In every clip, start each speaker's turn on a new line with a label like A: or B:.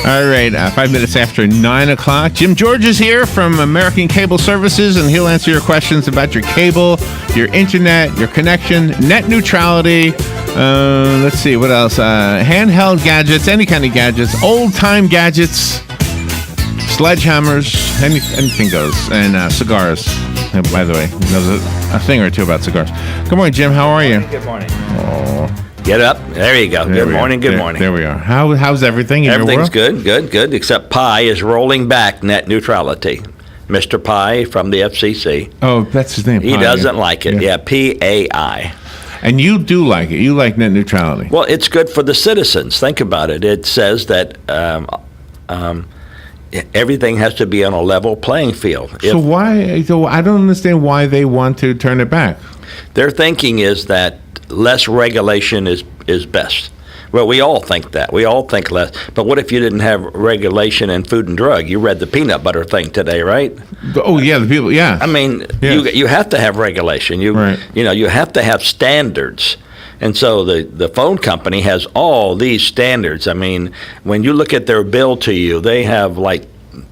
A: All right, 5 minutes after 9 o'clock. Jim George is here from American Cable Services, and he'll answer your questions about your cable, your internet, your connection, net neutrality. Let's see, what else? Handheld gadgets, any kind of gadgets, old-time gadgets, sledgehammers, anything goes, and cigars. By the way, knows a thing or two about cigars. Good morning, Jim. How are you?
B: Good morning.
A: Oh.
B: Get up. There you go. Good morning. Good morning.
A: There we are. How's everything in your world?
B: Everything's good. Except Pi is rolling back net neutrality. Mr. Pi from the FCC.
A: Oh, that's his name.
B: He doesn't like it. Yeah, P-A-I.
A: And you do like it. You like net neutrality.
B: Well, it's good for the citizens. Think about it. It says that everything has to be on a level playing field.
A: So I don't understand why they want to turn it back.
B: Their thinking is that less regulation is best. Well, we all think that. We all think less. But what if you didn't have regulation in food and drug? You read the peanut butter thing today, right?
A: Oh, yeah, the people, yeah.
B: I mean, yes. you have to have regulation. You have to have standards. And so the phone company has all these standards. I mean, when you look at their bill to you, they have like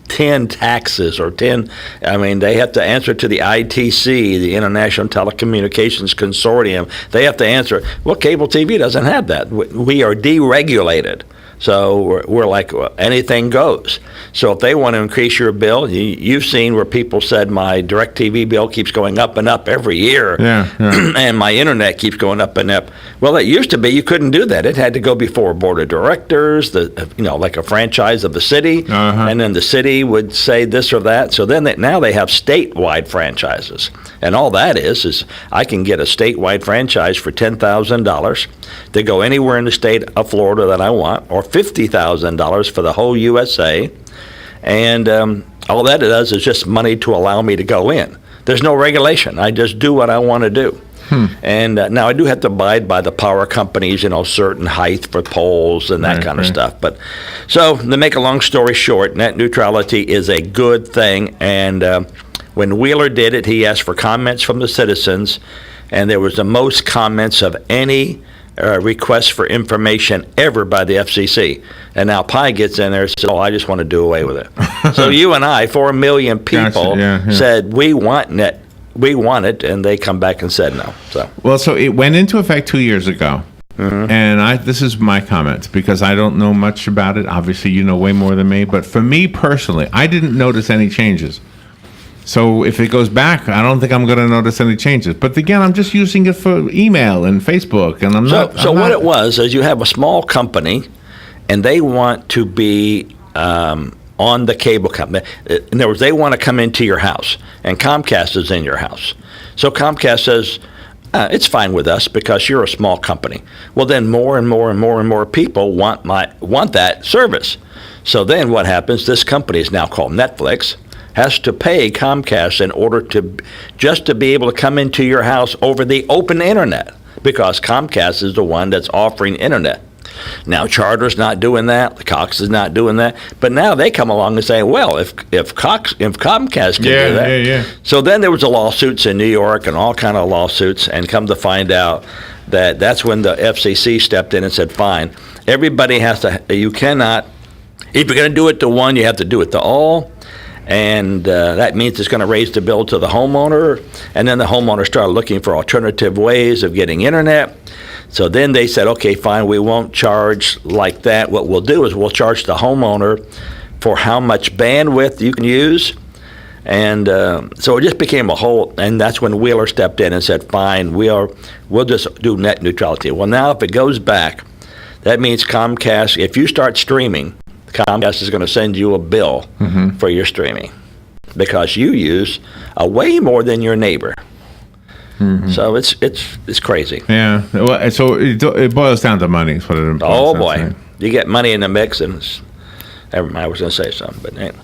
B: 10 taxes or 10, they have to answer to the ITC, the International Telecommunications Consortium. They have to answer. Well, cable TV doesn't have that. We are deregulated. So we're like, well, anything goes. So if they want to increase your bill, you've seen where people said my DirecTV bill keeps going up and up every year, and my internet keeps going up and up. Well, it used to be you couldn't do that. It had to go before a board of directors, like a franchise of the city, and then the city would say this or that. So then now they have statewide franchises, and all that is I can get a statewide franchise for $10,000 to go anywhere in the state of Florida that I want, or $50,000 for the whole USA, and all that it does is just money to allow me to go in. There's no regulation. I just do what I want to do. And now I do have to abide by the power companies, certain height for poles and that kind of stuff. But so to make a long story short, net neutrality is a good thing. And when Wheeler did it, he asked for comments from the citizens, and there was the most comments of any request for information ever by the FCC. And now Pi gets in there and says, I just want to do away with it. So you and I, 4 million people, said, we want it, and they come back and said no.
A: So it went into effect 2 years ago. And this is my comment, because I don't know much about it. Obviously, you know way more than me. But for me personally, I didn't notice any changes. So if it goes back, I don't think I'm going to notice any changes. But again, I'm just using it for email and Facebook, and I'm not.
B: So what it was is you have a small company, and they want to be on the cable company. In other words, they want to come into your house, and Comcast is in your house. So Comcast says, it's fine with us because you're a small company. Well, then more and more and more and more people want that service. So then what happens? This company is now called Netflix, has to pay Comcast in order to be able to come into your house over the open internet, because Comcast is the one that's offering internet. Now Charter's not doing that, Cox is not doing that, but now they come along and say, well, if Comcast can do that. So then there was lawsuits in New York and all kind of lawsuits, and come to find out that's when the FCC stepped in and said, fine, everybody has to, you cannot, if you're going to do it to one, you have to do it to all. And that means it's going to raise the bill to the homeowner, and then the homeowner started looking for alternative ways of getting internet. So then they said, okay, fine, we won't charge like that. What we'll do is we'll charge the homeowner for how much bandwidth you can use. And so it just became a whole, and that's when Wheeler stepped in and said, fine, we'll just do net neutrality. Well, now if it goes back, that means Comcast, if you start streaming, Comcast is going to send you a bill for your streaming, because you use way more than your neighbor. So it's crazy.
A: Yeah. Well, so it boils down to money. Is what it boils
B: boy, you get money in the mix, and I was going to say something, but anyway.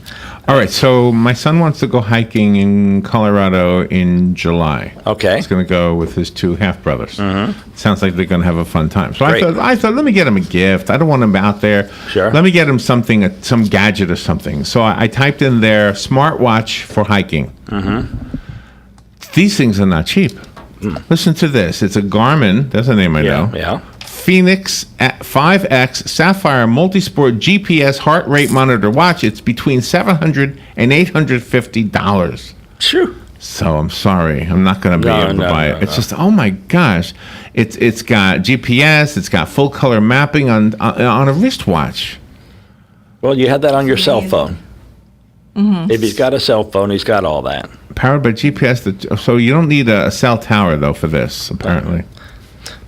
A: All right, so my son wants to go hiking in Colorado in July.
B: Okay.
A: He's going to go with his two half-brothers.
B: Mm-hmm.
A: Sounds like they're going to have a fun time. So
B: Great.
A: I thought, let me get him a gift. I don't want him out there.
B: Sure.
A: Let me get him something, some gadget or something. So I typed in there, smartwatch for hiking.
B: Mm-hmm.
A: These things are not cheap. Listen to this. It's a Garmin. That's a name I know.
B: Yeah.
A: Phoenix 5X Sapphire Multisport GPS heart rate monitor watch. It's between $700 and $850.
B: Sure.
A: So I'm sorry, I'm not going to be able to buy it. It's just, oh my gosh, it's got GPS, it's got full color mapping on a wristwatch.
B: Well, you have that on your cell phone. Mm-hmm. If he's got a cell phone, he's got all that.
A: Powered by GPS. So you don't need a cell tower though for this, apparently.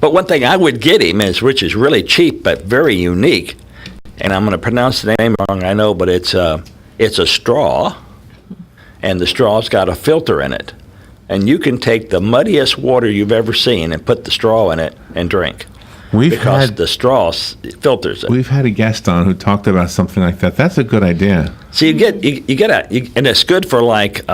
B: But one thing I would get him is, which is really cheap but very unique, and I'm going to pronounce the name wrong, I know, but it's a straw, and the straw's got a filter in it. And you can take the muddiest water you've ever seen and put the straw in it and drink. Because the straw filters it.
A: We've had a guest on who talked about something like that. That's a good idea.
B: So you get and it's good for like,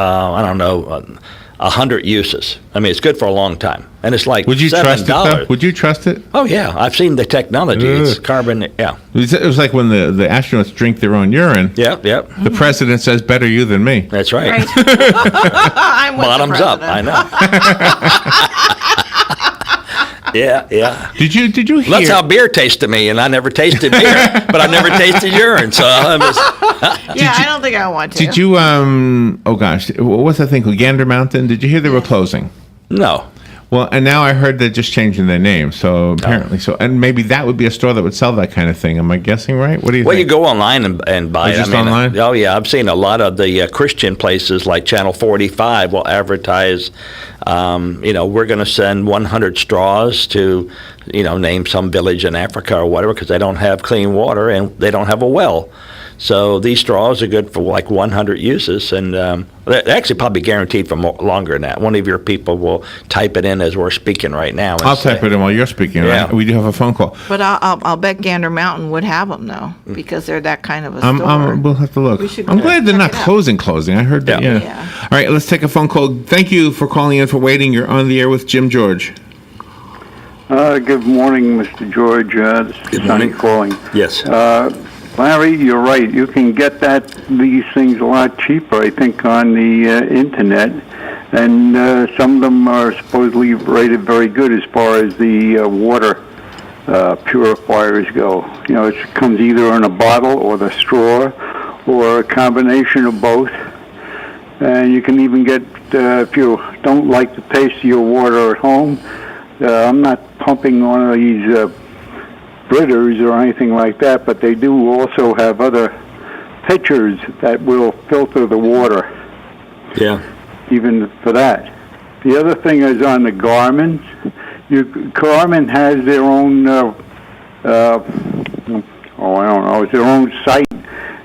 B: 100 uses. I mean, it's good for a long time. And it's like
A: Would you
B: $7.
A: trust it, though? Would you trust it?
B: Oh, yeah. I've seen the technology. It's carbon, yeah.
A: It was like when the astronauts drink their own urine.
B: Yep.
A: The president says, better you than me.
B: That's right.
C: I'm with
B: Bottoms
C: the
B: up, I know. Yeah.
A: Did you hear?
B: That's how beer tastes to me, and I never tasted beer, but I never tasted urine, so I
C: don't think I want to.
A: Did you, oh gosh, what's that thing called? Gander Mountain? Did you hear they were closing?
B: No.
A: Well, and now I heard they're just changing their name, so apparently. So, and maybe that would be a store that would sell that kind of thing. Am I guessing right? What do you think?
B: Well, you go online and buy it.
A: Just online?
B: Oh, yeah. I've seen a lot of the Christian places like Channel 45 will advertise, we're going to send 100 straws to, name some village in Africa or whatever because they don't have clean water and they don't have a well. So these straws are good for like 100 uses, and they're actually probably guaranteed for longer than that. One of your people will type it in as we're speaking right now.
A: I'll type it in while you're speaking.
B: Yeah.
A: Right? We do have a phone call.
C: But I'll bet Gander Mountain would have them though, because they're that kind of a store.
A: We'll have to look. I'm glad they're not closing. I heard that. Yeah. All right, let's take a phone call. Thank you for calling in, for waiting. You're on the air with Jim George.
D: Good morning, Mr. George. This is Sonny calling.
B: Yes.
D: Larry, you're right. You can get these things a lot cheaper, I think, on the internet, and some of them are supposedly rated very good as far as the water purifiers go. It comes either in a bottle or the straw, or a combination of both. And you can even get, if you don't like the taste of your water at home, I'm not pumping one of these Britters or anything like that, but they do also have other pitchers that will filter the water.
B: Yeah.
D: Even for that. The other thing is on the Garmin. Garmin has their own, it's their own site,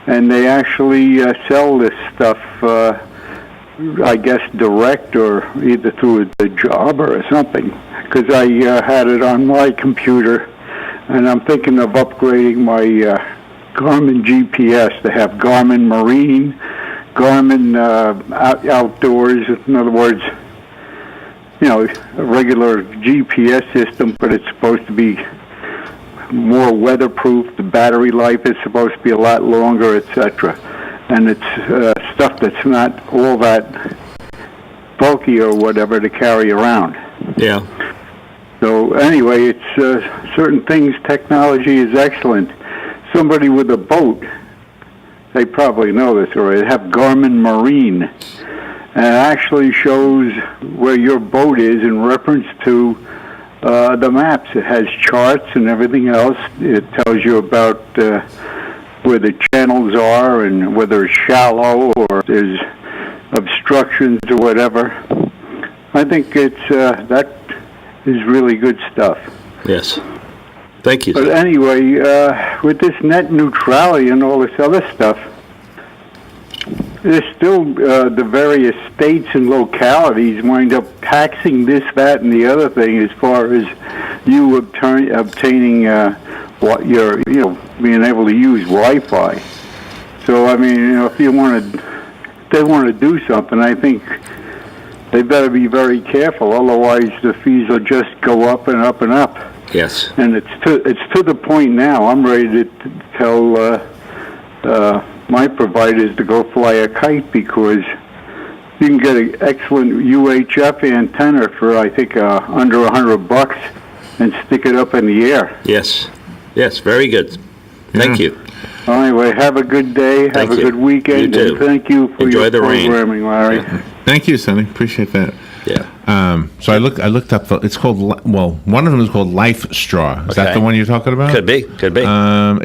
D: and they actually sell this stuff, I guess, direct or either through the job or something, because I had it on my computer. And I'm thinking of upgrading my Garmin GPS to have Garmin Marine, Garmin Outdoors. In other words, a regular GPS system, but it's supposed to be more weatherproof. The battery life is supposed to be a lot longer, etc. And it's stuff that's not all that bulky or whatever to carry around.
B: Yeah.
D: So anyway, it's certain things, technology is excellent. Somebody with a boat, they probably know this already, have Garmin Marine. And it actually shows where your boat is in reference to the maps. It has charts and everything else. It tells you about where the channels are and whether it's shallow or there's obstructions or whatever. I think it's that is really good stuff.
B: Yes. Thank you.
D: But anyway, with this net neutrality and all this other stuff, there's still the various states and localities wind up taxing this, that, and the other thing as far as you obtaining what you're, being able to use Wi-Fi. So I mean, if they want to do something, I think they better be very careful. Otherwise, the fees will just go up and up and up.
B: Yes.
D: And it's to the point now. I'm ready to tell my providers to go fly a kite, because you can get an excellent UHF antenna for, I think, under $100 and stick it up in the air.
B: Yes. Yes, very good. Thank you.
D: Anyway, have a good day. Have a good weekend.
B: You too.
D: And thank you for
B: Enjoy
D: your
B: the rain.
D: programming, Larry.
A: Yeah. Thank you, Sonny. Appreciate that.
B: Yeah.
A: So I looked up. It's called, one of them is called Lifestraw. Is that the one you're talking about?
B: Could be.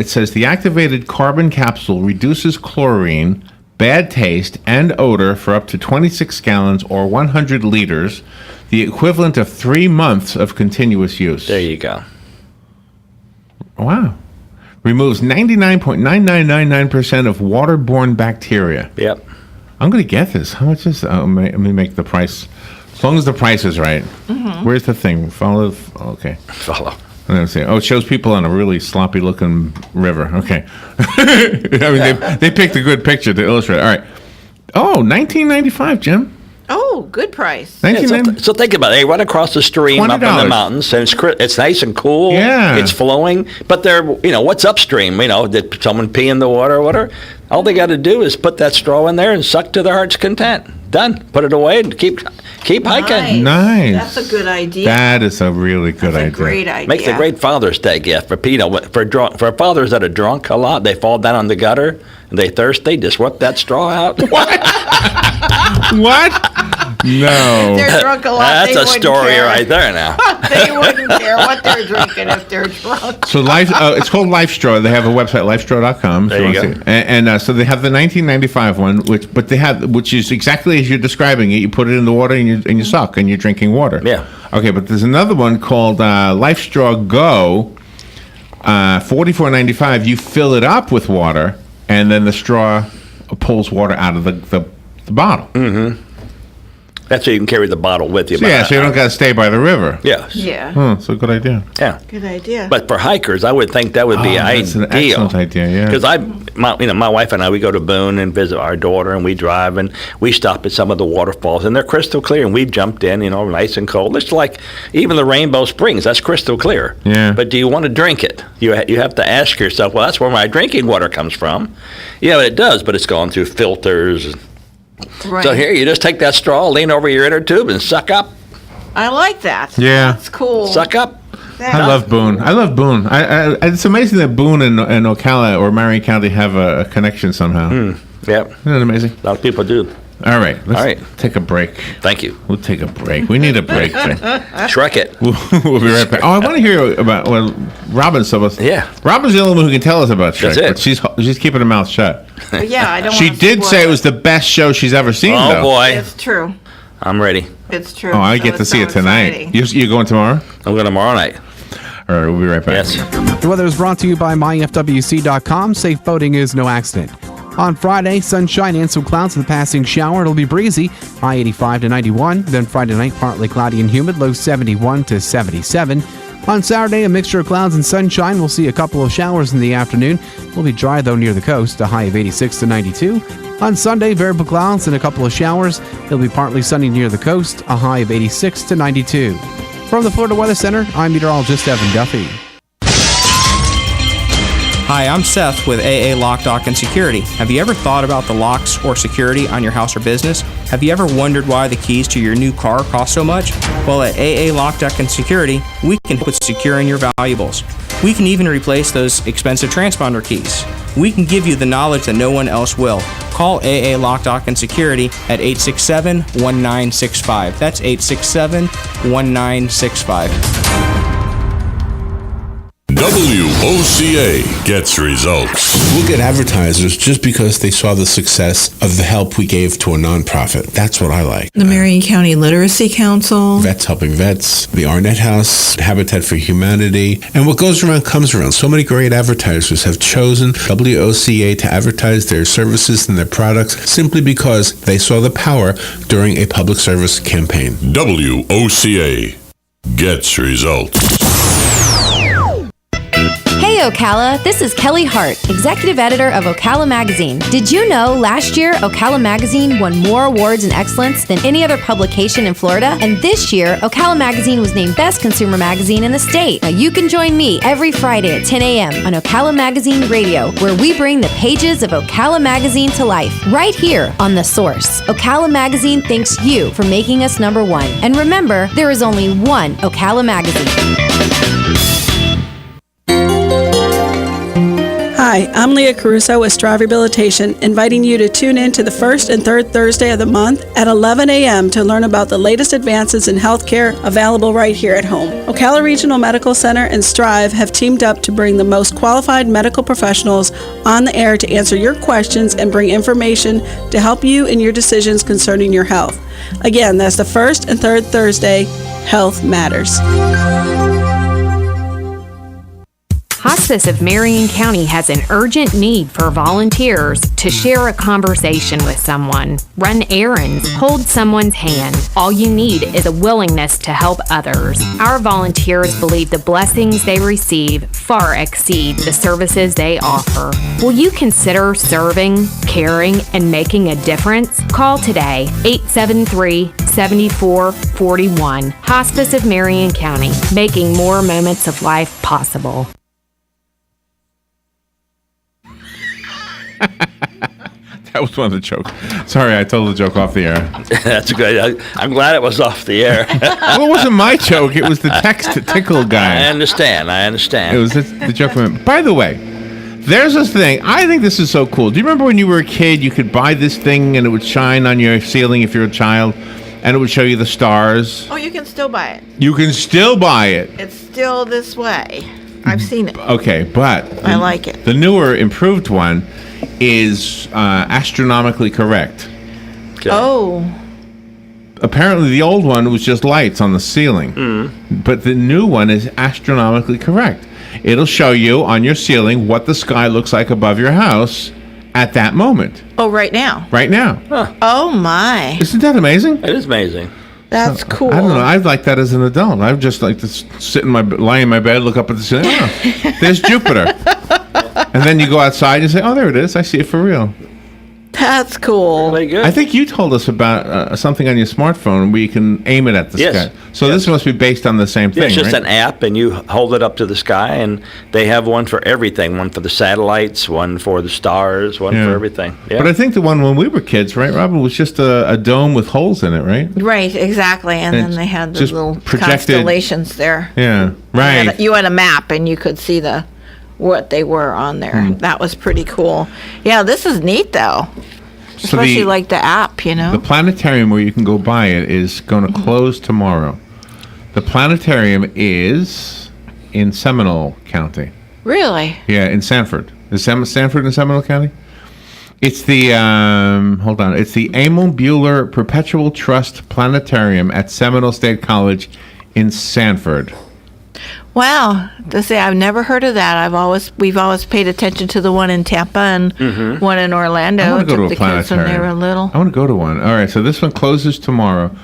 A: It says the activated carbon capsule reduces chlorine, bad taste, and odor for up to 26 gallons or 100 liters, the equivalent of 3 months of continuous use.
B: There you go.
A: Wow. Removes 99.9999% of waterborne bacteria.
B: Yep.
A: I'm going to get this. How much is let me make the price. As long as the price is right. Mm-hmm. Where's the thing? Follow. Okay.
B: Follow.
A: Let's see. Oh, it shows people on a really sloppy-looking river. Okay. I mean, they picked a good picture to illustrate. All right. Oh, $19.95, Jim.
C: Oh, good price.
B: So think about it. They run across the stream
A: $20.
B: up in the mountains, and it's nice and cool.
A: Yeah.
B: It's flowing. But what's upstream? Did someone pee in the water or whatever? All they got to do is put that straw in there and suck to their heart's content. Done. Put it away and keep hiking.
A: Nice.
C: That's a good idea.
A: That is a really good idea.
C: That's a great idea.
B: Makes a great Father's Day gift for for fathers that are drunk a lot. They fall down on the gutter and they thirst. They just whip that straw out.
A: What? No.
C: They're drunk a lot.
B: That's a story right there now.
C: They wouldn't care what they're drinking if they're drunk.
A: So it's called Lifestraw. They have a website, lifestraw.com.
B: There you go.
A: And so they have the 1995 one, which is exactly as you're describing it. You put it in the water and you suck and you're drinking water.
B: Yeah.
A: Okay, but there's another one called Lifestraw Go, $44.95. You fill it up with water, and then the straw pulls water out of the bottle.
B: Mm-hmm. That's so you can carry the bottle with you.
A: So you don't got to stay by the river.
B: Yes.
C: Yeah.
A: Oh, that's a good idea.
B: Yeah.
C: Good idea.
B: But for hikers, I would think that would be ideal.
A: That's an excellent idea, yeah.
B: Because my wife and I, we go to Boone and visit our daughter, and we drive, and we stop at some of the waterfalls, and they're crystal clear, and we've jumped in, nice and cold. It's like even the Rainbow Springs, that's crystal clear.
A: Yeah.
B: But do you want to drink it? You have to ask yourself, well, that's where my drinking water comes from. Yeah, it does, but it's gone through filters.
C: Right.
B: So here, you just take that straw, lean over your inner tube, and suck up.
C: I like that.
A: Yeah.
C: That's cool.
B: Suck up.
A: I love Boone. It's amazing that Boone and Ocala or Marion County have a connection somehow.
B: Yep.
A: Isn't that amazing?
B: A lot of people do.
A: All right. Let's take a break.
B: Thank you.
A: We'll take a break. We need a break.
B: Shrek it.
A: We'll be right back. Oh, I want to hear about Robin's supposed.
B: Yeah.
A: Robin's the only one who can tell us about Shrek.
B: That's it.
A: But she's keeping her mouth shut.
C: Yeah, I don't.
A: She did say it was the best show she's ever seen.
B: Oh
A: though.
B: Boy,
C: It's true.
B: I'm ready.
C: It's true.
A: Oh, I get to see it tonight. You going tomorrow?
B: I'm going tomorrow night.
A: All right, we'll be right back.
B: Yes.
E: The weather is brought to you by myfwc.com. Safe boating is no accident. On Friday, sunshine and some clouds with a passing shower. It'll be breezy, high 85 to 91. Then Friday night, partly cloudy and humid, low 71 to 77. On Saturday, a mixture of clouds and sunshine. We'll see a couple of showers in the afternoon. It'll be dry, though, near the coast, a high of 86 to 92. On Sunday, variable clouds and a couple of showers. It'll be partly sunny near the coast, a high of 86 to 92. From the Florida Weather Center, I'm meteorologist Evan Duffy.
F: Hi, I'm Seth with AA Lock, Dock, and Security. Have you ever thought about the locks or security on your house or business? Have you ever wondered why the keys to your new car cost so much? Well, at AA Lock, Dock, and Security, we can put securing your valuables. We can even replace those expensive transponder keys. We can give you the knowledge that no one else will. Call AA Lock, Dock, and Security at 867-1965. That's 867-1965.
G: OCA Gets Results.
H: We'll get advertisers just because they saw the success of the help we gave to a nonprofit. That's what I like.
I: The Marion County Literacy Council.
H: Vets Helping Vets, the Arnett House, Habitat for Humanity, and what goes around comes around. So many great advertisers have chosen WOCA to advertise their services and their products simply because they saw the power during a public service campaign.
G: WOCA Gets Results.
J: Hey Ocala, this is Kelly Hart, Executive Editor of Ocala Magazine. Did you know last year Ocala Magazine won more awards in excellence than any other publication in Florida? And this year, Ocala Magazine was named Best Consumer Magazine in the state. Now you can join me every Friday at 10 a.m. on Ocala Magazine Radio, where we bring the pages of Ocala Magazine to life, right here on The Source. Ocala Magazine thanks you for making us number one. And remember, there is only one Ocala Magazine.
K: Hi, I'm Leah Caruso with Straw Rehabilitation, inviting you to tune in to the first and third Thursday of the month at 11 a.m. to learn about the latest advances in healthcare available right here at home. Ocala Regional Medical Center and Strive have teamed up to bring the most qualified medical professionals on the air to answer your questions and bring information to help you in your decisions concerning your health. Again, that's the first and third Thursday. Health matters.
L: Hospice of Marion County has an urgent need for volunteers to share a conversation with someone, run errands, hold someone's hand. All you need is a willingness to help others. Our volunteers believe the blessings they receive far exceed the services they offer. Will you consider serving, caring, and making a difference? Call today, 873-7441. Hospice of Marion County, making more moments of life possible.
A: That was one of the jokes. Sorry, I told the joke off the air.
B: That's good. I'm glad it was off the air.
A: Well, it wasn't my joke. It was the text tickle guy.
B: I understand.
A: It was the joke. By the way, there's this thing. I think this is so cool. Do you remember when you were a kid, you could buy this thing and it would shine on your ceiling if you're a child, and it would show you the stars?
C: Oh, you can still buy it.
A: You can still buy it.
C: It's still this way. I've seen it.
A: Okay, but
C: I like it.
A: The newer, improved one is astronomically correct.
B: Okay.
C: Oh.
A: Apparently, the old one was just lights on the ceiling, but the new one is astronomically correct. It'll show you on your ceiling what the sky looks like above your house at that moment.
C: Oh, right now.
A: Right now.
B: Huh.
C: Oh my.
A: Isn't that amazing?
B: It is amazing.
C: That's cool.
A: I don't know. I'd like that as an adult. I'd just like to lie in my bed, look up at the ceiling. Oh, there's Jupiter. And then you go outside and say, oh, there it is. I see it for real.
C: That's cool.
B: Really good.
A: I think you told us about something on your smartphone where you can aim it at the sky. So this must be based on the same thing,
B: it's just
A: right?
B: an app, and you hold it up to the sky, and they have one for everything. One for the satellites, one for the stars, one for everything. Yeah.
A: But I think the one when we were kids, right, Robin, was just a dome with holes in it, right?
C: Right, exactly. And then they had the
A: just
C: little
A: projected
C: constellations there.
A: Yeah, right.
C: You had a map, and you could see what they were on there. That was pretty cool. Yeah, this is neat, though.
A: So
C: Especially like the app, you know?
A: The Planetarium where you can go buy it is going to close tomorrow. The Planetarium is in Seminole County.
C: Really?
A: Yeah, in Sanford. Is Sanford in Seminole County? It's the, it's the Emil Bueller Perpetual Trust Planetarium at Seminole State College in Sanford.
C: Wow, I've never heard of that. We've always paid attention to the one in Tampa and one in Orlando.
A: I want to go to a
C: the kids when they
A: planetarium.
C: were little.
A: I want to go to one. All right, so this one closes tomorrow.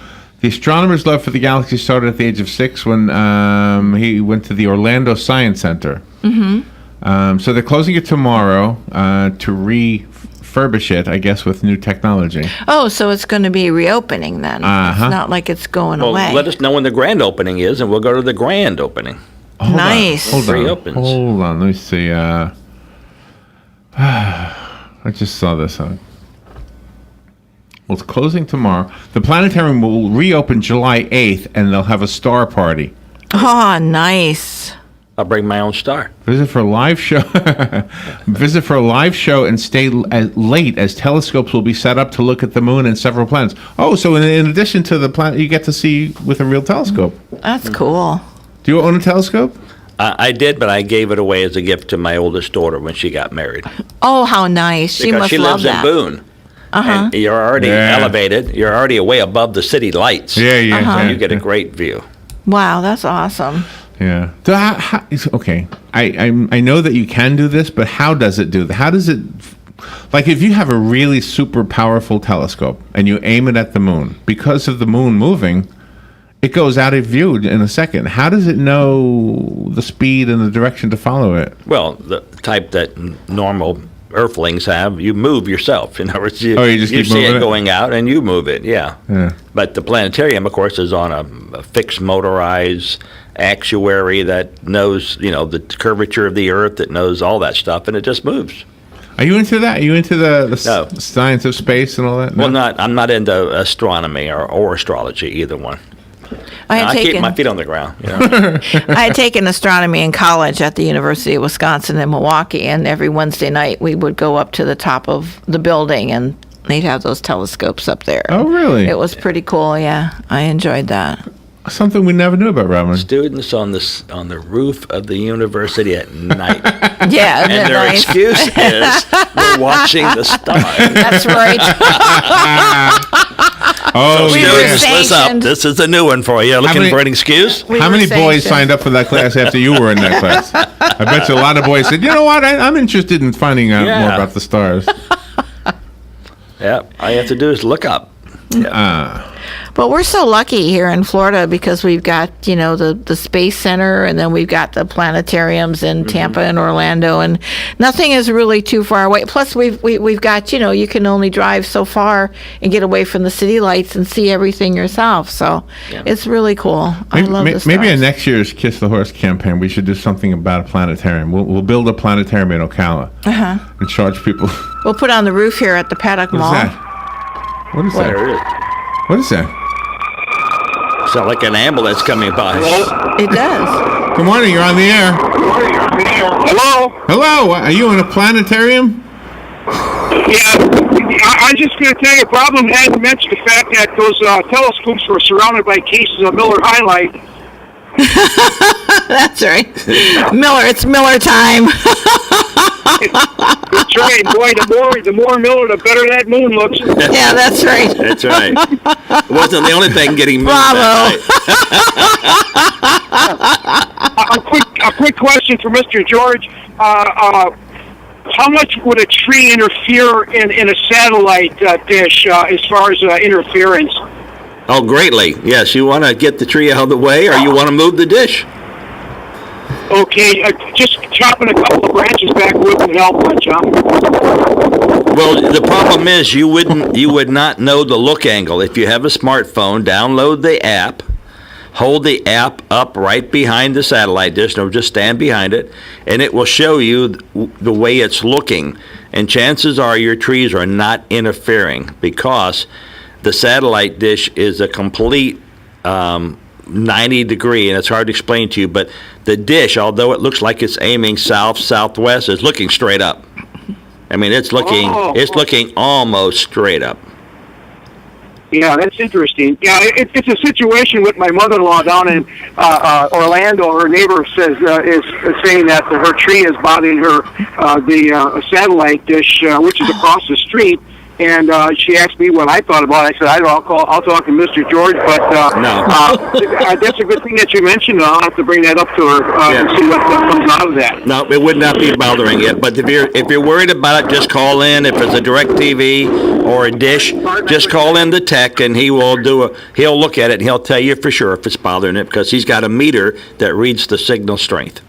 A: The astronomer's love for the galaxy started at the age of 6 when he went to the Orlando Science Center. So they're closing it tomorrow to refurbish it, I guess, with new technology.
C: Oh, so it's going to be reopening then. It's not like it's going away.
B: Let us know when the grand opening is, and we'll go to the grand opening.
C: Nice.
A: Hold on.
B: Reopens.
A: Hold on. Let me see. I just saw this. Well, it's closing tomorrow. The planetarium will reopen July 8th, and they'll have a star party.
C: Oh, nice.
B: I'll bring my own star.
A: Visit for a live show. Visit for a live show and stay late as telescopes will be set up to look at the moon and several planets. Oh, so in addition to the planet, you get to see with a real telescope.
C: That's cool.
A: Do you own a telescope?
B: I did, but I gave it away as a gift to my oldest daughter when she got married.
C: Oh, how nice. She
B: because
C: must
B: she
C: love
B: lives
C: that.
B: in Boone. And you're already elevated. You're already way above the city lights.
A: Yeah.
B: You get a great view.
C: Wow, that's awesome.
A: Yeah. So okay. I know that you can do this, but how does it do that? How does it, like if you have a really super powerful telescope and you aim it at the moon, because of the moon moving, it goes out of view in a second. How does it know the speed and the direction to follow it?
B: Well, the type that normal earthlings have, you move yourself. In other words, you
A: just
B: you
A: keep
B: see
A: moving
B: it
A: it?
B: going out and you move it, yeah. But the planetarium, of course, is on a fixed motorized actuary that knows, the curvature of the Earth, that knows all that stuff, and it just moves.
A: Are you into that? Are you into the science of space and all that?
B: No? Well, I'm not into astronomy or astrology, either one. I keep my feet on the ground.
C: I had taken astronomy in college at the University of Wisconsin in Milwaukee, and every Wednesday night we would go up to the top of the building, and they'd have those telescopes up there.
A: Oh, really?
C: It was pretty cool, yeah. I enjoyed that.
A: Something we never knew about, Robin.
B: Students on the roof of the university at night.
C: Yeah,
B: and their
C: nice?
B: excuse is we're watching the stars.
C: That's right.
B: So
C: we
B: students, listen up. This is a new one for you. Looking for an excuse?
A: How many boys signed up for that class after you were in that class? I bet you a lot of boys said, you know what, I'm interested in finding out more about the stars.
B: Yeah, all you have to do is look up.
C: But we're so lucky here in Florida because we've got, the Space Center, and then we've got the planetariums in Tampa and Orlando, and nothing is really too far away. Plus, we've got, you can only drive so far and get away from the city lights and see everything yourself. So it's really cool. I love the stars.
A: Maybe in next year's Kiss the Horse campaign, we should do something about a planetarium. We'll build a planetarium in Ocala and charge people.
C: We'll put on the roof here at the Paddock Mall.
A: What is that? What is that?
B: Sounds like an ambulance coming by.
C: It does.
A: Good morning. You're on the air.
M: Hello?
A: Hello. Are you in a planetarium?
M: Yeah. I'm just going to tell you, a problem hadn't mentioned the fact that those telescopes were surrounded by cases of Miller High Life.
C: That's right. Miller, it's Miller time.
M: That's right. Boy, the more Miller, the better that moon looks.
C: Yeah, that's right.
B: That's right. It wasn't the only thing getting moved.
C: Bravo.
M: A quick question for Mr. George. How much would a tree interfere in a satellite dish as far as interference?
B: Oh, greatly. Yes, you want to get the tree out of the way, or you want to move the dish?
M: Okay, just chopping a couple of branches back wouldn't help much, huh?
B: Well, the problem is you would not know the look angle. If you have a smartphone, download the app, hold the app up right behind the satellite dish, or just stand behind it, and it will show you the way it's looking. And chances are your trees are not interfering because the satellite dish is a complete 90 degree, and it's hard to explain to you, but the dish, although it looks like it's aiming southwest, is looking straight up. I mean, it's looking almost straight up.
M: Yeah, that's interesting. Yeah, it's a situation with my mother-in-law down in Orlando. Her neighbor is saying that her tree is bothering her, the satellite dish, which is across the street. And she asked me what I thought about it. I said, I'll talk to Mr. George, but that's a good thing that you mentioned. I'll have to bring that up to her and see what comes out of that.
B: No, it would not be bothering it. But if you're worried about it, just call in. If it's a DirecTV or a dish, just call in the tech, and he'll look at it and he'll tell you for sure if it's bothering it, because he's got a meter that reads the signal strength.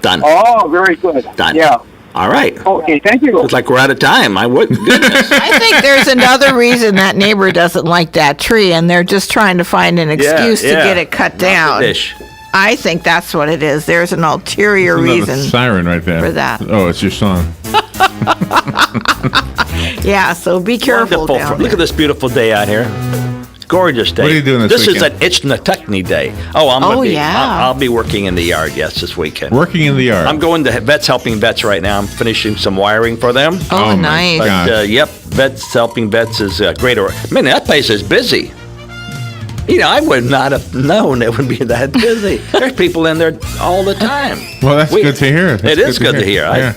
B: Done.
M: Oh, very good.
B: Done.
M: Yeah.
B: All right.
M: Okay, thank you.
B: It's like we're out of time. Goodness.
C: I think there's another reason that neighbor doesn't like that tree, and they're just trying to find an excuse to get it cut down. I think that's what it is. There's an ulterior reason.
A: Siren right there
C: for that.
A: Oh, it's your song.
C: Yeah, so be careful.
B: Look at this beautiful day out here. Gorgeous day.
A: What are you doing this weekend?
B: This is an Itchnatechny day. I'll be working in the yard, this weekend.
A: Working in the yard.
B: I'm going to Vets Helping Vets right now. I'm finishing some wiring for them.
C: Oh nice.
B: But, Vets Helping Vets is great. Man, that place is busy. I would not have known it would be that busy. There's people in there all the time.
A: Well, that's good to hear.
B: It is good to hear.
A: Yeah.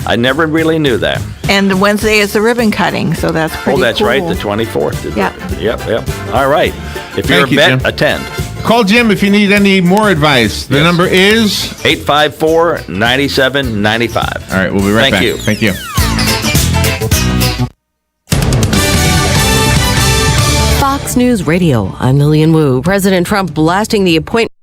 B: I never really knew that.
C: And Wednesday is the ribbon cutting, so that's pretty cool.
B: Oh, that's right, the 24th. Yep. All right. If you're a vet, attend.
A: Call Jim if you need any more advice. The number is
B: 854-9795.
A: All right, we'll be right back. Thank you.
N: Fox Fox News Radio, I'm Lillian Wu. President Trump blasting the appointment